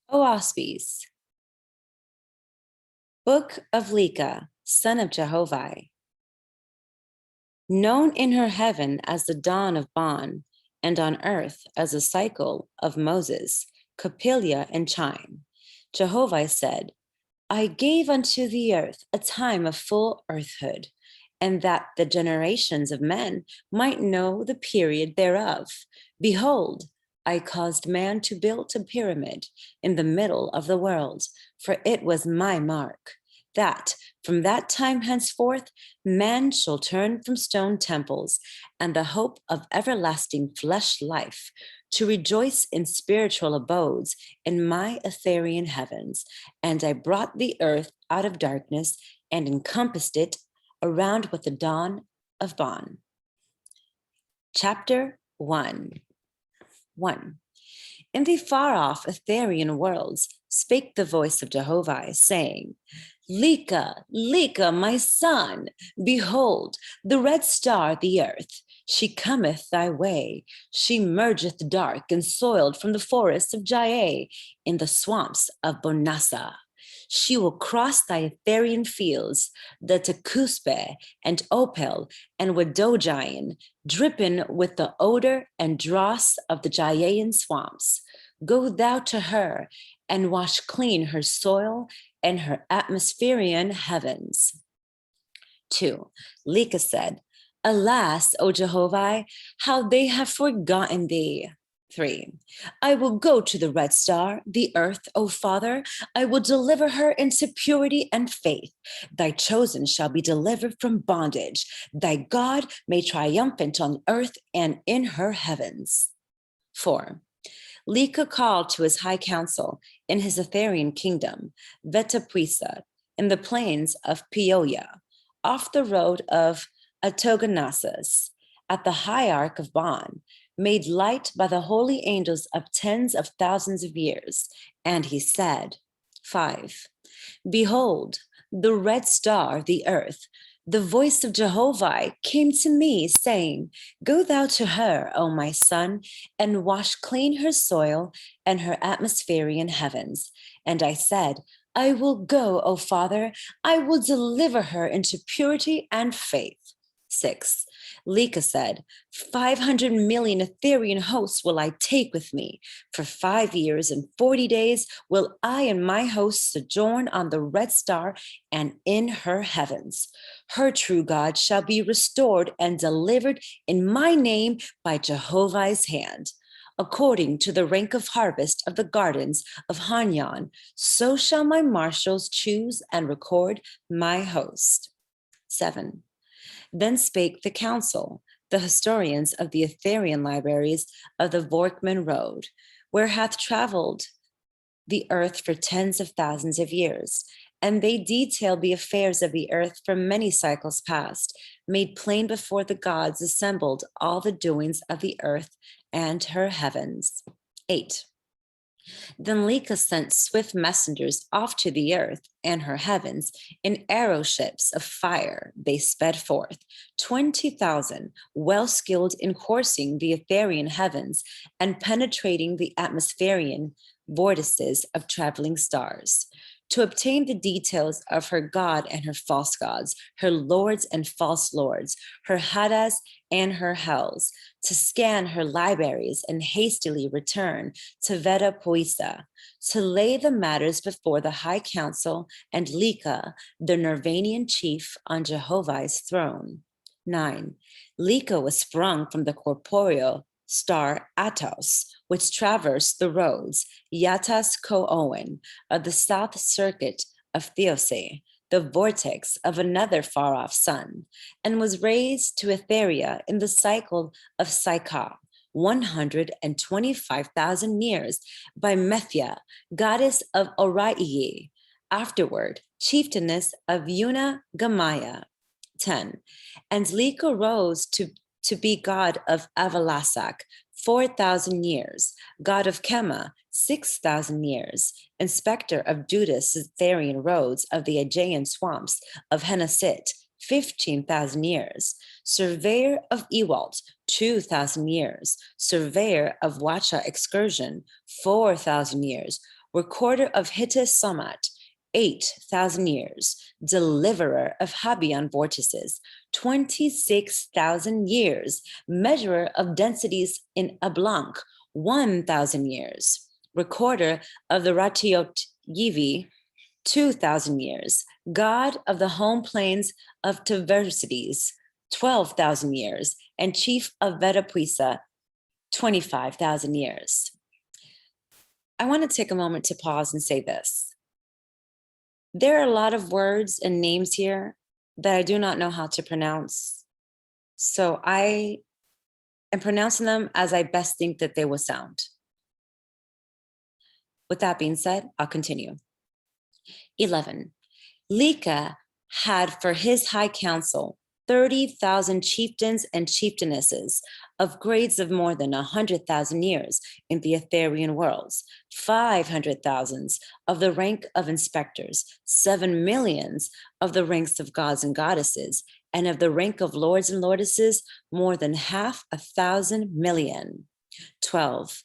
Oaspes. Book of Lika, son of Jehovih. Known in her heaven as the dawn of Bon, and on earth as a cycle of Moses, Capilia, and Chime, Jehovah said, I gave unto the earth a time of full earthhood, and that the generations of men might know the period thereof. Behold, I caused man to build a pyramid in the middle of the world, for it was my mark, that from that time henceforth man shall turn from stone temples and the hope of everlasting flesh life to rejoice in spiritual abodes in my ethereal heavens. And I brought the earth out of darkness and encompassed it around with the dawn of Bon. Chapter 1. 1. In the far-off ethereal worlds spake the voice of Jehovah, saying, Lika, Lika, my son, behold, the red star, the earth, she cometh thy way. She mergeth dark and soiled from the forests of Jae in the swamps of Bonassa. She will cross thy ethereal fields, the Tecuspe and Opal and Wadogian, dripping with the odor and dross of the Jaean swamps. Go thou to her and wash clean her soil and her atmospherian heavens. 2. Lika said, Alas, O Jehovah, how they have forgotten thee. 3. I will go to the red star, the earth, O Father. I will deliver her into purity and faith. Thy chosen shall be delivered from bondage. Thy God may triumphant on earth and in her heavens. 4. Lika called to his high council in his Etherean kingdom, Vetapuisa, in the plains of Peoia, off the road of Atoganasas, at the high ark of Bon, made light by the holy angels of tens of thousands of years. And he said, 5. Behold, the red star, the earth, the voice of Jehovah came to me, saying, Go thou to her, O my son, and wash clean her soil and her atmospherian heavens. And I said, I will go, O Father, I will deliver her into purity and faith. 6. Lika said, 500 million Ethereal hosts will I take with me. For 5 years and 40 days will I and my hosts sojourn on the red star and in her heavens. Her true God shall be restored and delivered in my name by Jehovah's hand. According to the rank of harvest of the gardens of Hanyan, so shall my marshals choose and record my host. 7. Then spake the council, the historians of the Ethereal libraries of the Vorkman Road, where hath traveled the earth for tens of thousands of years, and they detailed the affairs of the earth from many cycles past, made plain before the gods assembled all the doings of the earth and her heavens. 8. Then Lika sent swift messengers off to the earth and her heavens. In arrow ships of fire they sped forth, 20,000, well skilled in coursing the Ethereal heavens and penetrating the atmospherian vortices of traveling stars, to obtain the details of her God and her false gods, her lords and false lords, her Hadas and her hells, to scan her libraries and hastily return to Veta Poisa, to lay the matters before the high council and Lika, the Nirvanian chief, on Jehovah's throne. 9. Lika was sprung from the corporeal star Atos, which traversed the roads Yatas Ko-Owen of the south circuit of Theose, the vortex of another far-off sun, and was raised to Etheria in the cycle of Saika, 125,000 years, by Methia, goddess of Oriye, afterward chieftainess of Una Gamaya. 10. And Lika rose to be god of Avalasak, 4,000 years, god of Kema, 6,000 years, inspector of Judas' Ethereal roads of the Aegean swamps of Hennesit, 15,000 years, surveyor of Ewalt, 2,000 years, surveyor of Wacha excursion, 4,000 years, recorder of Hittis Somat, 8,000 years, deliverer of Habion vortices, 26,000 years, measurer of densities in a blanc, 1,000 years, recorder of the Ratiot Yivi, 2,000 years, God of the home plains of diversities, 12,000 years, and chief of Vetapuisa, 25,000 years. I want to take a moment to pause and say this. There are a lot of words and names here that I do not know how to pronounce. So I am pronouncing them as I best think that they will sound. With that being said, I'll continue. 11. Lika had for his high council 30,000 chieftains and chieftainesses of grades of more than 100,000 years in the Etherian worlds, 500,000 of the rank of inspectors, 7 millions of the ranks of gods and goddesses, and of the rank of lords and lordesses, more than 500,000,000. 12.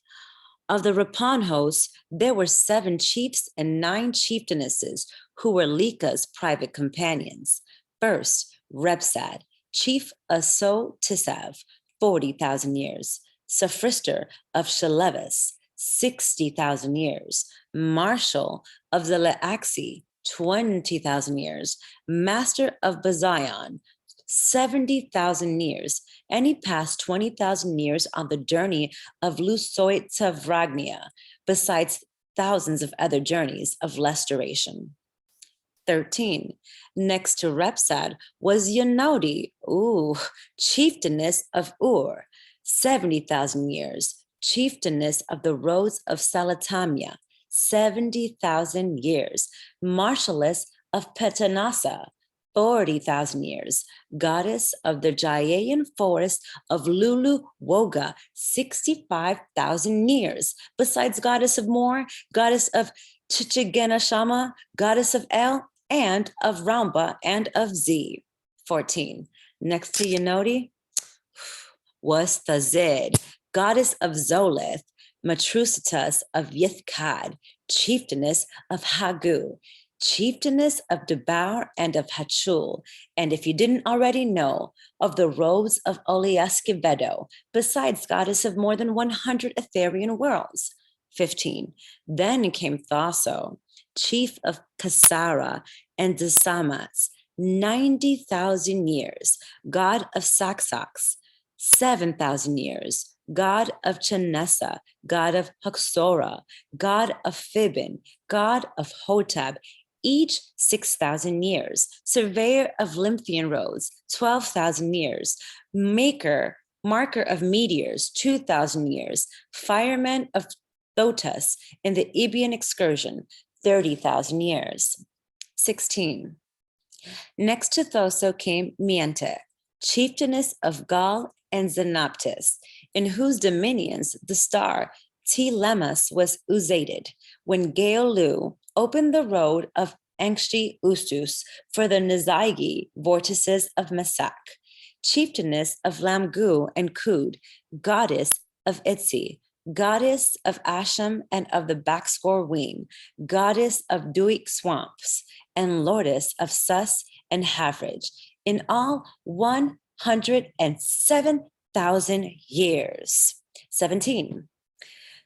Of the Rapan hosts, there were 7 chiefs and 9 chieftainesses who were Lika's private companions. First, Repsad, chief of So Tisav, 40,000 years. Sophrister of Shalevis, 60,000 years. Marshal of the Leaxi, 20,000 years. Master of Bazion, 70,000 years, and he passed 20,000 years on the journey of Lusoitsavragnia, besides thousands of other journeys of less duration. 13. Next to Repsad was Yonodi, chieftainess of Ur, 70,000 years, chieftainess of the roads of Salatamia, 70,000 years, marshalless of Petanasa, 40,000 years, goddess of the Jaian forest of Lulu Woga, 65,000 years, besides goddess of Mor, goddess of Chichigenashama, goddess of El, and of Ramba and of Z. 14. Next to Yanodi was Thazid, goddess of Zolith, Matrusitas of Yithkad, chieftainess of Hagu, chieftainess of Debar and of Hachul, and if you didn't already know, of the roads of Oliaskevedo, besides goddess of more than 100 Etherian worlds. 15. Then came Thaso, chief of Kasara and Desamats, 90,000 years, god of Saxax, 7,000 years, god of Chanessa, god of Haxora, god of Fibin, god of Hotab, each 6,000 years, surveyor of Lymphian roads, 12,000 years, marker of meteors, 2,000 years, fireman of Thotas in the Ibian excursion, 30,000 years. 16. Next to Thoso came Miente, chieftainess of Gaul and Xenoptis, in whose dominions the star Telemus was uzated, when Gaolu opened the road of Angsti Ustus for the Nizagi vortices of Mesak, chieftainess of Lamgu and Kud, goddess of Itzi, goddess of Asham and of the backscore wing, goddess of Duik swamps, and lordess of Sus and Havridge, in all 107,000 years. 17.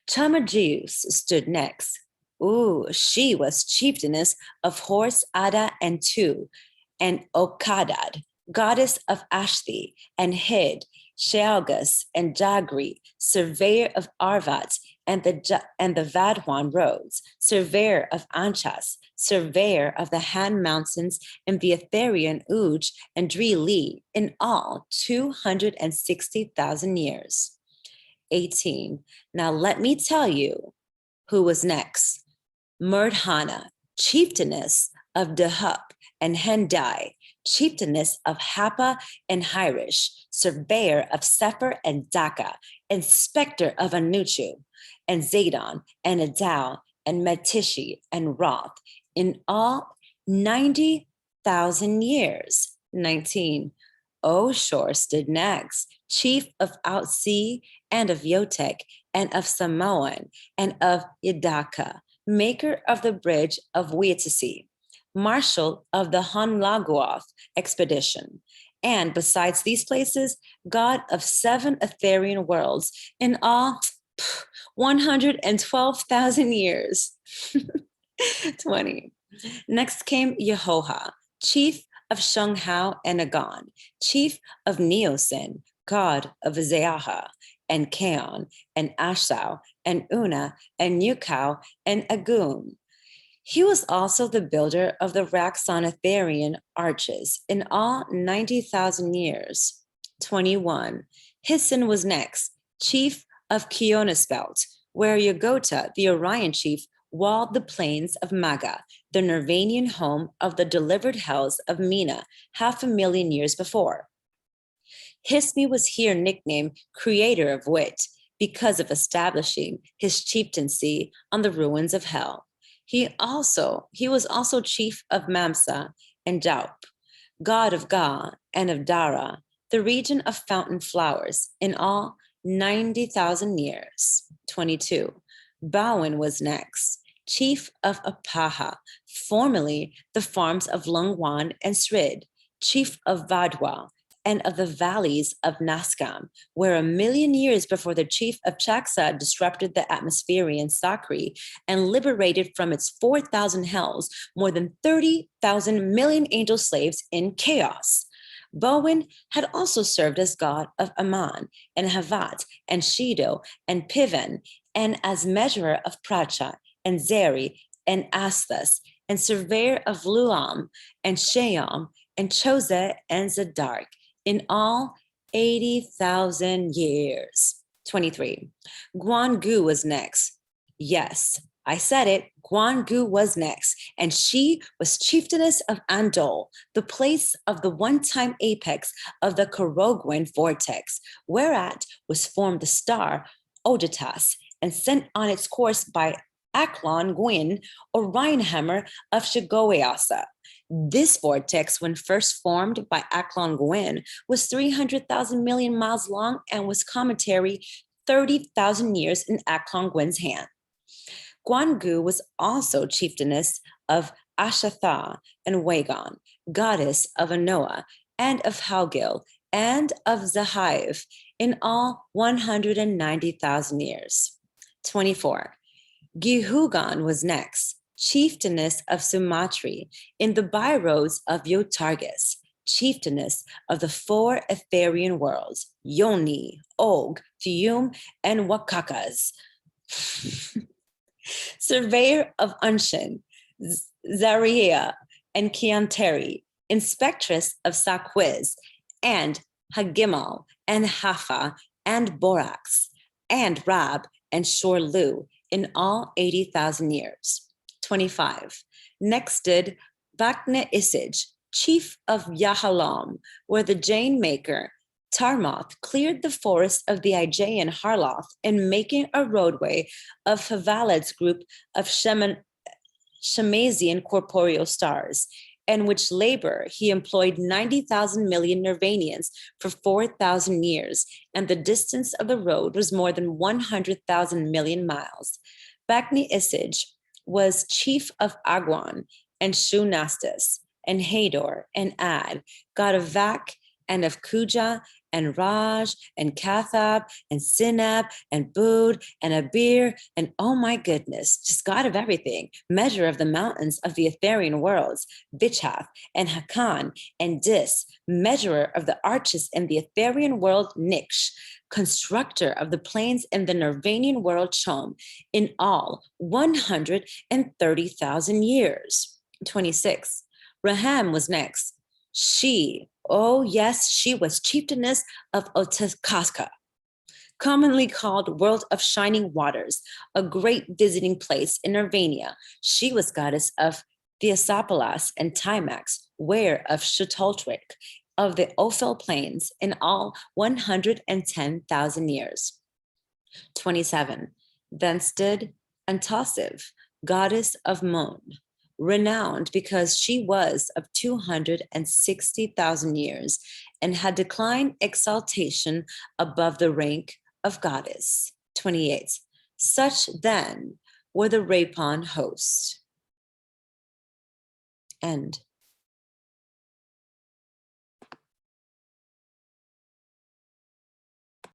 Chamajius stood next. She was chieftainess of Horse, Ada, and Tu, and Okadad, goddess of Ashti, and Hid, Shealgus, and Jagri, surveyor of Arvat and the Vadwan roads, surveyor of Anchas, surveyor of the Han Mountains and the Etherian Uj and Dri Li, in all 260,000 years. 18. Now let me tell you who was next. Murdhana, chieftainess of Dehup and Hendai, chieftainess of Hapa and Hirish, surveyor of Sefer and Dhaka, inspector of Anuchu, and Zadon and Adal and Metishi and Roth, in all 90,000 years. 19. Oshor stood next, chief of Outsea and of Yotek and of Samoan and of Yidaka, maker of the bridge of Wetisi, marshal of the Honlaguoth expedition, and besides these places, god of 7 Etherian worlds, in all 112,000 years. 20. Next came Jehovah, chief of Shunghao and Agon, chief of Neosin, god of Zeaha, and Kaon, and Ashau, and Una, and Nukau, and Agun. He was also the builder of the Raxonatherian arches, in all 90,000 years. 21. Hisson was next, chief of Kionaspelt, where Yogota, the Orion chief, walled the plains of Maga, the Nirvanian home of the delivered hells of Mina 500,000 years before. Hismi was here nicknamed Creator of Wit because of establishing his chieftaincy on the ruins of hell. He was also chief of Mamsa and Daup, god of Ga and of Dara, the region of fountain flowers, in all 90,000 years. 22. Bowen was next, chief of Apaha, formerly the farms of Lungwan and Srid, chief of Vadwa, and of the valleys of Naskam, where 1,000,000 years before the chief of Chaksa disrupted the Atmospherian Sakri and liberated from its 4,000 hells more than 30,000 million angel slaves in chaos. Bowen had also served as god of Aman and Havat and Shido and Piven, and as measurer of Pracha and Zeri and Asthus, and surveyor of Luam and Sheam and Chose and Zadark, in all 80,000 years. 23. Guangu was next. Yes, I said it. Guangu was next, and she was chieftainess of Andol, the place of the one-time apex of the Korogwen vortex, whereat was formed the star Odatas, and sent on its course by Aklon Gwyn, Orionhammer of Shigoeasa. This vortex, when first formed by Aklon Gwyn, was 300,000 million miles long and was cometary 30,000 years in Aklon Gwyn's hand. Guangu was also chieftainess of Ashatha and Wagon, goddess of Anoa and of Haugil and of Zahiv, in all 190,000 years. 24. Gihugan was next, chieftainess of Sumatri, in the byroads of Yotargus, chieftainess of the 4 Etherian worlds, Yoni, Og, Fium, and Wakakas. Surveyor of Unshin, Zaria, and Kianteri, inspectress of Sakwiz, and Hagimal, and Hafa, and Borax, and Rab, and Shorlu, in all 80,000 years. 25. Next did Vakne Isij, chief of Yahalam, where the Jane maker Tarmoth cleared the forest of the Aegean Harloth in making a roadway of Havalad's group of Shemazian corporeal stars, in which labor he employed 90,000 million Nirvanians for 4,000 years, and the distance of the road was more than 100,000 million miles. Bakni Isij was chief of Agwan and Shunastus and Hador and Ad, god of Vak and of Kuja and Raj and Kathab and Sinab and Bud and Abir and, oh my goodness, just God of everything, measure of the mountains of the Etherian worlds, Bichath and Hakan and Dis, measurer of the arches in the Etherian world Niksh, constructor of the plains in the Nirvanian world Chom, in all 130,000 years. 26. Raham was next. She, oh yes, she was chieftainess of Otakaska, commonly called World of Shining Waters, a great visiting place in Nirvania. She was goddess of Theosopolis and Timax, where of Shutaltwick, of the Ophel Plains, in all 110,000 years. 27. Then stood Antasiv, goddess of Mon, renowned because she was of 260,000 years and had declined exaltation above the rank of goddess. 28. Such then or the Rapon host. End.